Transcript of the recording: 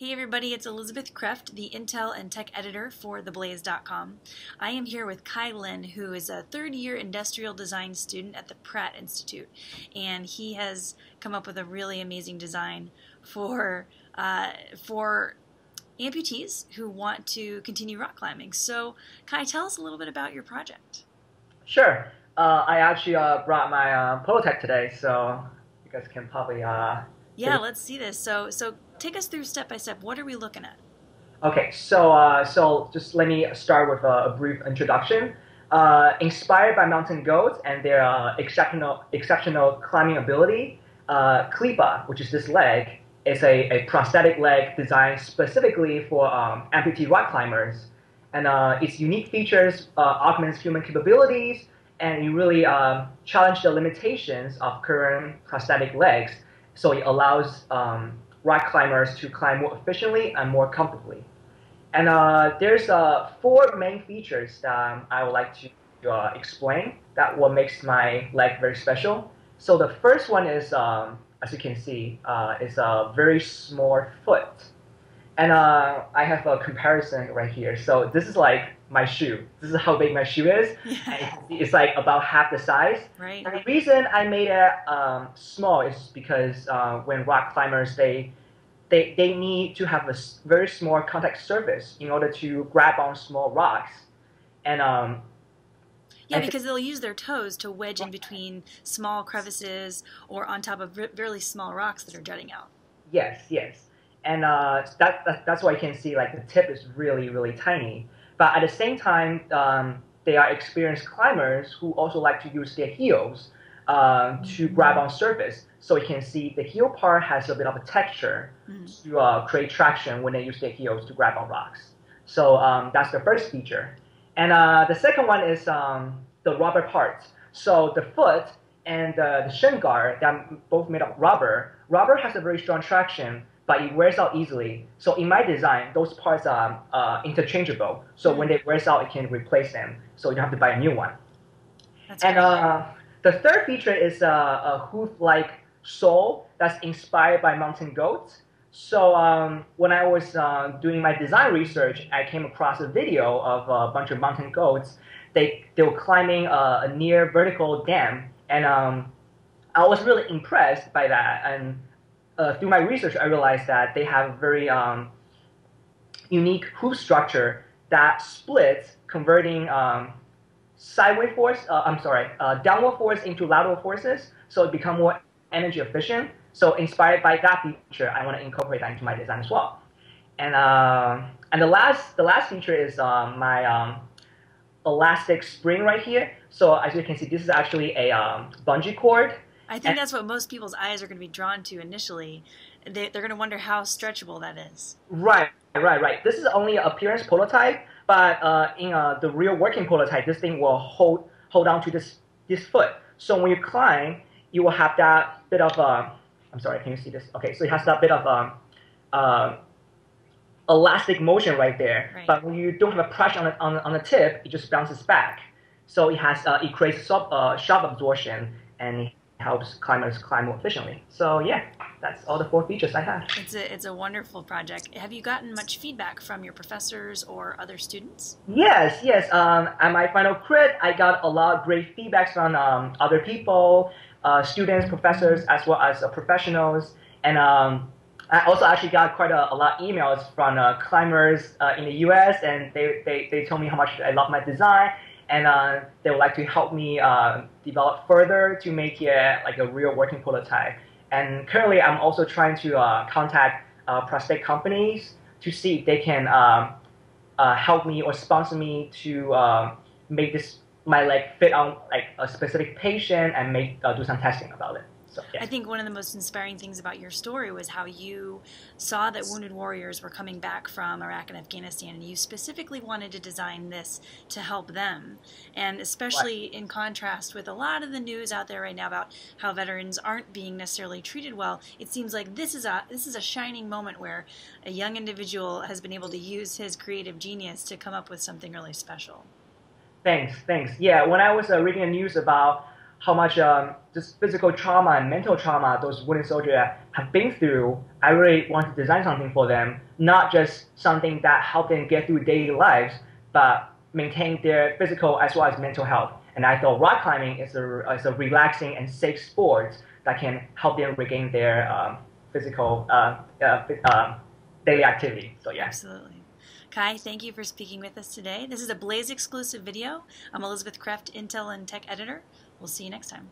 Hey everybody, it's Elizabeth Kreft, the Intel and Tech Editor for theblaze.com. I am here with Kai Lin, who is a third-year industrial design student at the Pratt Institute, and he has come up with a really amazing design for amputees who want to continue rock climbing. So, Kai, tell us a little bit about your project. Sure. I actually brought my prototype today, so you guys can probably take Yeah, a. let's see this. So take us through step by step. What are we looking at? Okay, so just let me start with a brief introduction. Inspired by mountain goats and their exceptional climbing ability, Klipa, which is this leg, is a prosthetic leg designed specifically for amputee rock climbers. And its unique features augments human capabilities, and it really challenge the limitations of current prosthetic legs. So it allows rock climbers to climb more efficiently and more comfortably. And there's four main features that I would like to explain that what makes my leg very special. So the first one is, as you can see, is a very small foot. And I have a comparison right here. So this is like my shoe. This is how big my shoe is. And you can see it's like about half the size. Right. And the reason I made it small is because when rock climbers, they need to have a very small contact surface in order to grab on small rocks. And Yeah, because they'll use their toes to wedge in between small crevices or on top of really small rocks that are jutting out. yes, yes. And that's why you can see like the tip is really, really tiny. But at the same time, they are experienced climbers who also like to use their heels to grab on surface. So you can see the heel part has a bit of a texture to create traction when they use their heels to grab on rocks. So that's the first feature. And the second one is the rubber parts. So the foot and the shin guard, that both made of rubber. Rubber has a very strong traction, but it wears out easily. So in my design, those parts are interchangeable. So when they wears out, it can replace them. So you don't have to buy a new one. That's And great. the third feature is a hoof-like sole that's inspired by mountain goats. So when I was doing my design research, I came across a video of a bunch of mountain goats. They were climbing a near vertical dam, and I was really impressed by that. And through my research, I realized that they have a very unique hoof structure that splits, converting downward force into lateral forces, so it become more energy efficient. So inspired by that feature, I want to incorporate that into my design as well. And the last feature is my elastic spring right here. So as you can see, this is actually a bungee cord. I think And that's what most people's eyes are going to be drawn to initially. They're going to wonder how stretchable that is. right. This is only an appearance prototype, but in the real working prototype, this thing will hold on to this foot. So when you climb, you will have that bit of I'm sorry, can you see this? Okay, so it has that bit of elastic motion right there. Right. But when you don't have a pressure on the tip, it just bounces back. So it creates sharp absorption, and it helps climbers climb more efficiently. So yeah, that's all the four features I have. It's a wonderful project. Have you gotten much feedback from your professors or other students? Yes. At my final crit, I got a lot of great feedbacks from other people, students, professors, as well as professionals. And I also actually got quite a lot of emails from climbers in the US, and they told me how much I love my design, and they would like to help me develop further to make it like a real working prototype. And currently, I'm also trying to contact prosthetic companies to see if they can help me or sponsor me to make my leg fit on like a specific patient and do some testing about it. So yeah. I think one of the most inspiring things about your story was how you saw that wounded warriors were coming back from Iraq and Afghanistan, and you specifically wanted to design this to help them. And especially in contrast with a lot of the news out there right now about how veterans aren't being necessarily treated well, it seems like this is a shining moment where a young individual has been able to use his creative genius to come up with something really special. Thanks. Yeah, when I was reading the news about how much just physical trauma and mental trauma those wooden soldiers have been through, I really want to design something for them, not just something that help them get through daily lives, but maintain their physical as well as mental health. And I thought rock climbing is a relaxing and safe sport that can help them regain their physical daily activity. So yeah. Absolutely. Kai, thank you for speaking with us today. This is a Blaze exclusive video. I'm Elizabeth Kreft, Intel and Tech Editor. We'll see you next time.